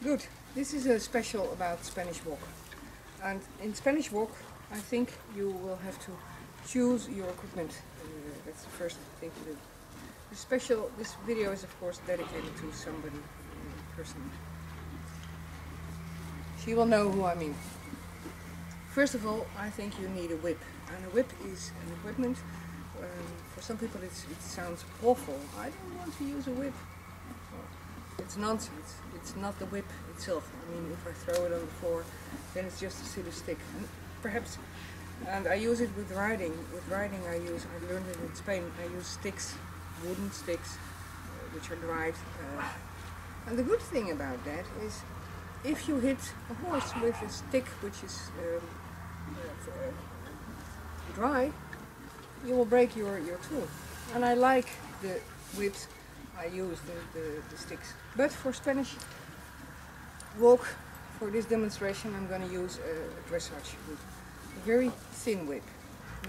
Good. This is a special about Spanish walk. And in Spanish walk, I think you will have to choose your equipment. That's the first thing to do. This video is of course dedicated to somebody personally. She will know who I mean. First of all, I think you need a whip. And a whip is an equipment. For some people it sounds awful. I don't want to use a whip. Well, it's nonsense. It's not the whip itself. I mean, if I throw it on the floor, then it's just a silly stick. And I use it with riding. With riding I learned it in Spain. I use sticks, wooden sticks, which are dried. And the good thing about that is, if you hit a horse with a stick which is dry, you will break your tool. And I like the whips. I use the sticks. But for Spanish walk, for this demonstration, I'm going to use a dressage whip. A very thin whip,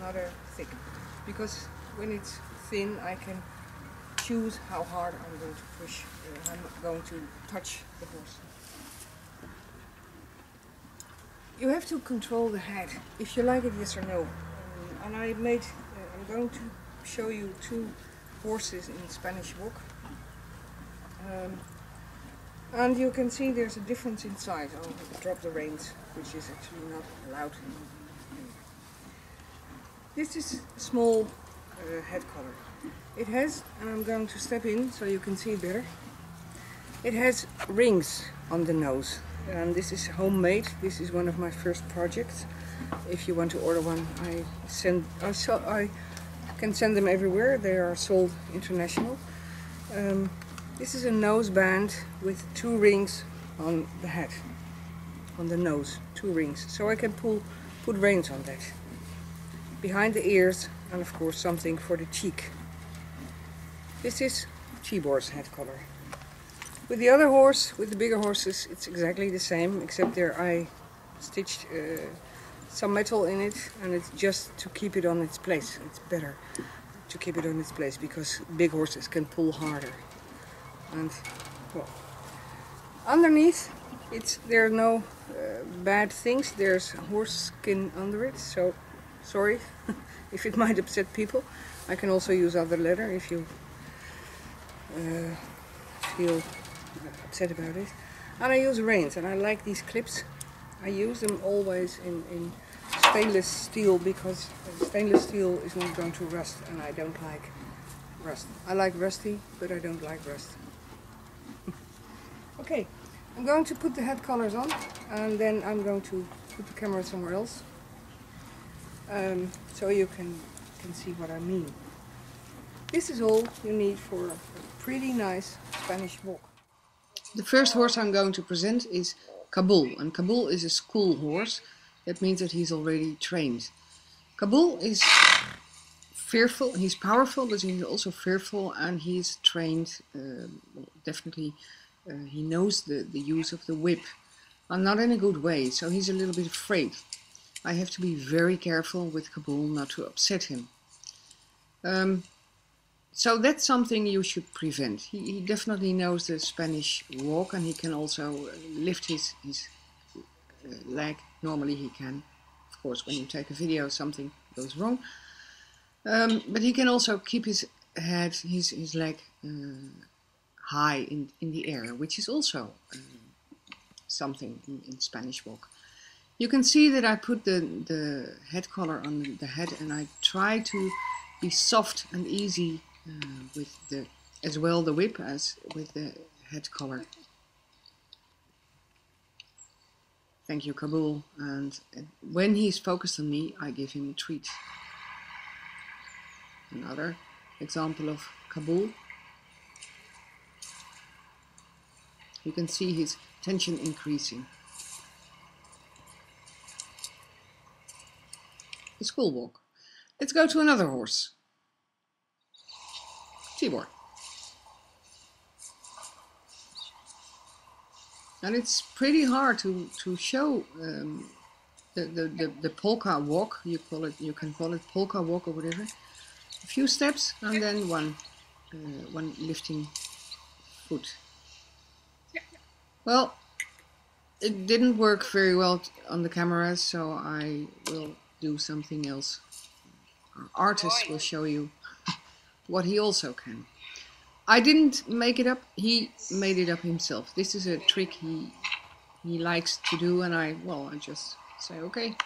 not a thick. Because when it's thin, I can choose how hard I'm going to push, I'm going to touch the horse. You have to control the head, if you like it, yes or no. And I'm going to show you two horses in Spanish walk. And you can see there's a difference in size. I'll drop the reins, which is actually not allowed. This is a small head collar. It has, and I'm going to step in so you can see it better. It has rings on the nose. And this is homemade. This is one of my first projects. If you want to order one, I can send them everywhere. They are sold international. This is a nose band with two rings on the head, on the nose, two rings. So I can put reins on that. Behind the ears, and of course something for the cheek. This is Chibor's head collar. With the other horse, with the bigger horses, it's exactly the same, except there I stitched some metal in it, and it's just to keep it on its place. It's better to keep it on its place because big horses can pull harder. And well, underneath, there are no bad things. There's horse skin under it, so sorry if it might upset people. I can also use other leather if you feel upset about it. And I use reins, and I like these clips. I use them always in stainless steel because stainless steel is not going to rust, and I don't like rust. I like rusty, but I don't like rust. Okay, I'm going to put the head collars on, and then I'm going to put the camera somewhere else, so you can see what I mean. This is all you need for a pretty nice Spanish walk. The first horse I'm going to present is Kabul, and Kabul is a school horse. That means that he's already trained. Kabul is fearful, he's powerful, but he's also fearful, and he's trained, definitely he knows the use of the whip, and not in a good way, so he's a little bit afraid. I have to be very careful with Kabul not to upset him. So that's something you should prevent. He definitely knows the Spanish walk, and he can also lift his leg. Normally he can. Of course, when you take a video, something goes wrong. But he can also keep his head, his leg high in the air, which is also something in Spanish walk. You can see that I put the head collar on the head, and I try to be soft and easy with as well the whip as with the head collar. Thank you, Kabul. And when he's focused on me, I give him a treat. Another example of Kabul. You can see his tension increasing. The school walk. Let's go to another horse. Tibor. And it's pretty hard to show the polka walk. You can call it polka walk or whatever. A few steps and then one lifting foot. Well, It didn't work very well on the camera, so I will do something else. Our artist will show you what he also can. I didn't make it up, he made it up himself. This is a trick he likes to do, and I just say, okay,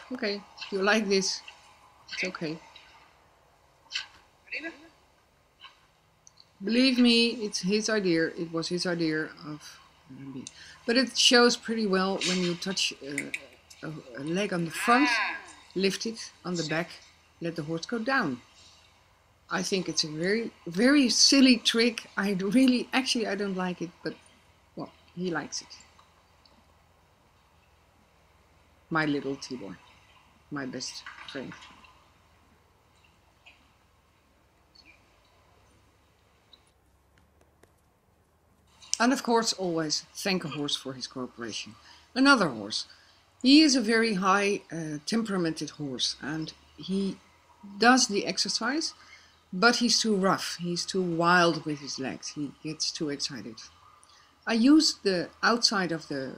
if you like this, it's okay. Believe me, it's his idea. It was his idea of me. But it shows pretty well when you touch a leg on the front, lift it on the back, let the horse go down. I think it's a very, very silly trick. I don't like it, but well, he likes it. My little Tibor, my best friend. And of course, always thank a horse for his cooperation. Another horse. He is a very high temperamented horse, and he does the exercise, but he's too rough. He's too wild with his legs. He gets too excited. I use the outside of the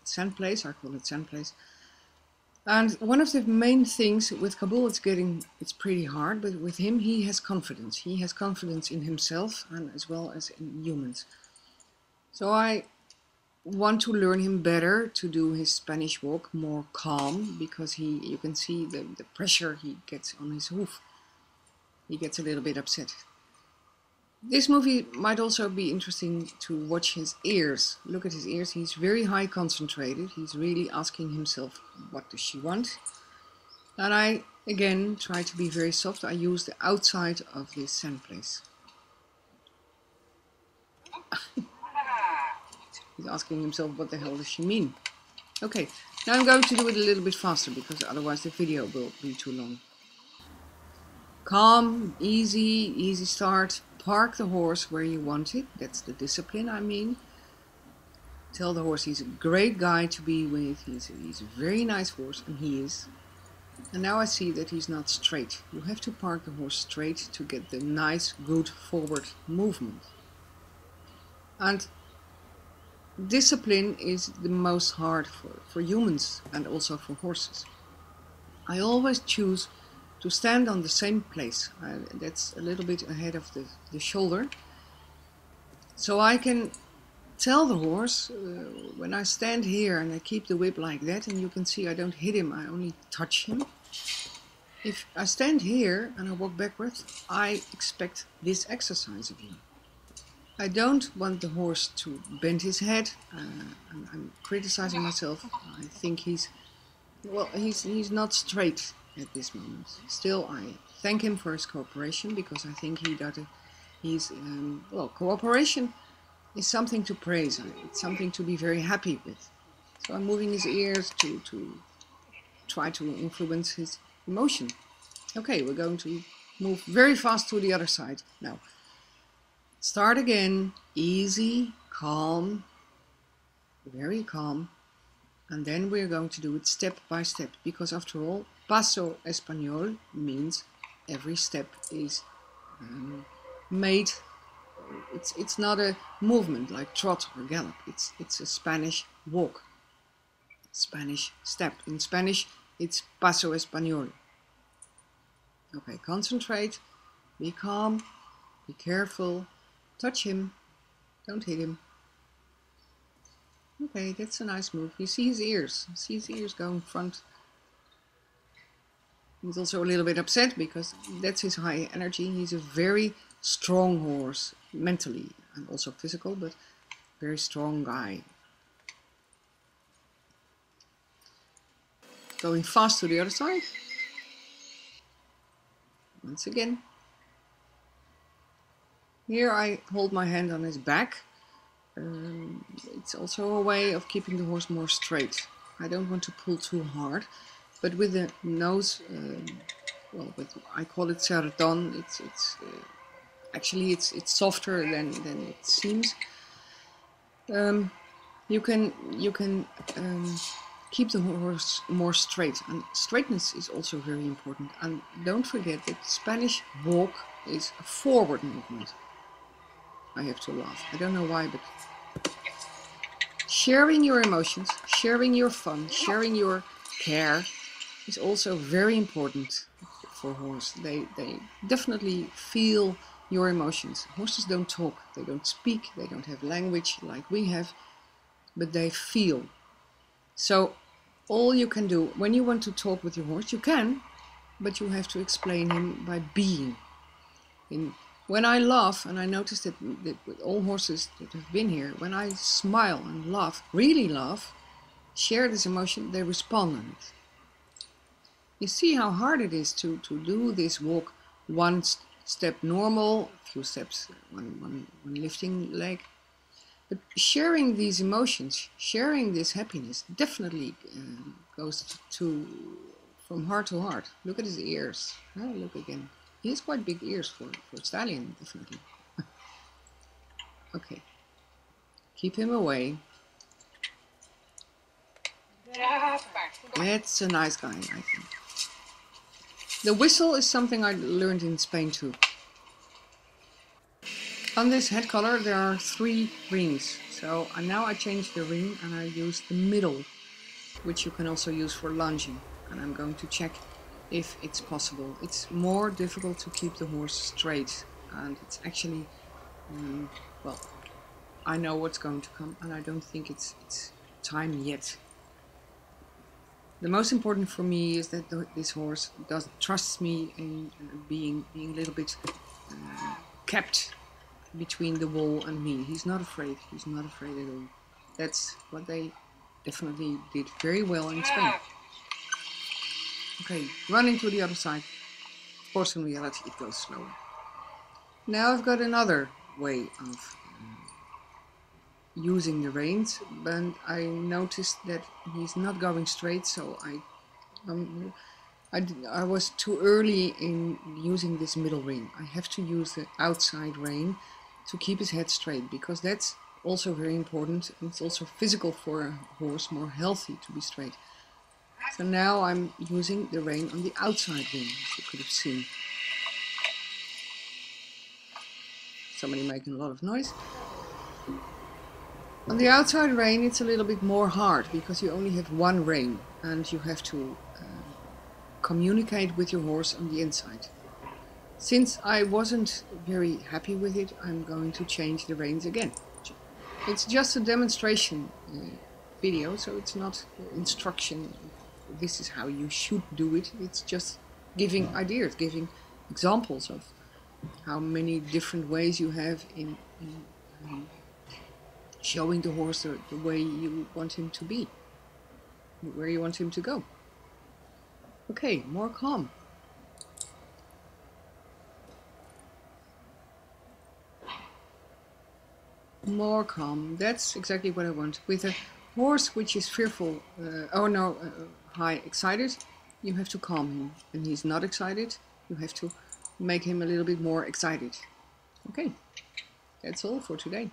sand place, I call it sand place. And one of the main things with Kabul, it's pretty hard, but with him, he has confidence. He has confidence in himself and as well as in humans. So I want to learn him better to do his Spanish walk more calm, because you can see the pressure he gets on his hoof. He gets a little bit upset. This movie might also be interesting to watch his ears. Look at his ears. He's very high concentrated. He's really asking himself, what does she want? And I, again, try to be very soft. I use the outside of this sand place. He's asking himself, what the hell does she mean? Okay, now I'm going to do it a little bit faster, because otherwise the video will be too long. Calm, easy start. Park the horse where you want it. That's the discipline, I mean. Tell the horse he's a great guy to be with. He's a very nice horse, and he is. And now I see that he's not straight. You have to park the horse straight to get the nice, good forward movement. And discipline is the most hard for humans and also for horses. I always choose to stand on the same place. That's a little bit ahead of the shoulder. So I can tell the horse, when I stand here and I keep the whip like that, and you can see I don't hit him, I only touch him. If I stand here and I walk backwards, I expect this exercise of you. I don't want the horse to bend his head. I'm criticizing myself. I think he's not straight at this moment. Still, I thank him for his cooperation, because I think cooperation is something to praise. It's something to be very happy with. So I'm moving his ears to try to influence his emotion. Okay, we're going to move very fast to the other side now. Start again, easy, calm, very calm. And then we're going to do it step by step, because after all, paso español means every step is made. It's not a movement like trot or gallop. It's a Spanish walk, Spanish step. In Spanish, it's paso español. Okay, concentrate, be calm, be careful, touch him, don't hit him. Okay, that's a nice move. You see his ears. See his ears going front. He's also a little bit upset, because that's his high energy. He's a very strong horse, mentally and also physical, but very strong guy. Going fast to the other side. Once again. Here I hold my hand on his back. It's also a way of keeping the horse more straight. I don't want to pull too hard, but with the nose, I call it sertón. Actually it's softer than it seems. You can keep the horse more straight, and straightness is also very important. And don't forget that Spanish walk is a forward movement. I have to laugh. I don't know why, but sharing your emotions, sharing your fun, sharing your care is also very important for horse. They definitely feel your emotions. Horses don't talk, they don't speak, they don't have language like we have, but they feel. So all you can do when you want to talk with your horse, you can, but you have to explain him by being. When I laugh, and I noticed that with all horses that have been here, when I smile and laugh, really laugh, share this emotion, they respond on it. You see how hard it is to do this walk one step normal, a few steps, one lifting leg. But sharing these emotions, sharing this happiness, definitely goes from heart to heart. Look at his ears. Oh, look again. He has quite big ears for stallion, definitely. Okay. Keep him away. That's a nice guy, I think. The whistle is something I learned in Spain too. On this head collar there are 3 rings. So now I changed the ring and I use the middle, which you can also use for lunging. And I'm going to check if it's possible. It's more difficult to keep the horse straight, and it's actually, well, I know what's going to come, and I don't think it's time yet. The most important for me is that this horse trusts me in being a little bit kept between the wall and me. He's not afraid. He's not afraid at all. That's what they definitely did very well in Spain. Okay, running to the other side. Of course, in reality, it goes slower. Now I've got another way of using the reins, but I noticed that he's not going straight, so I was too early in using this middle rein. I have to use the outside rein to keep his head straight, because that's also very important. It's also physical for a horse, more healthy to be straight. So now I'm using the rein on the outside rein, as you could have seen. Somebody making a lot of noise. On the outside rein it's a little bit more hard, because you only have one rein and you have to communicate with your horse on the inside. Since I wasn't very happy with it, I'm going to change the reins again. It's just a demonstration video, so it's not instruction. This is how you should do it. It's just giving ideas, giving examples of how many different ways you have in showing the horse the way you want him to be, where you want him to go. Okay, more calm. More calm. That's exactly what I want. With a horse which is fearful, high excited, you have to calm him. And he's not excited, you have to make him a little bit more excited. Okay, that's all for today.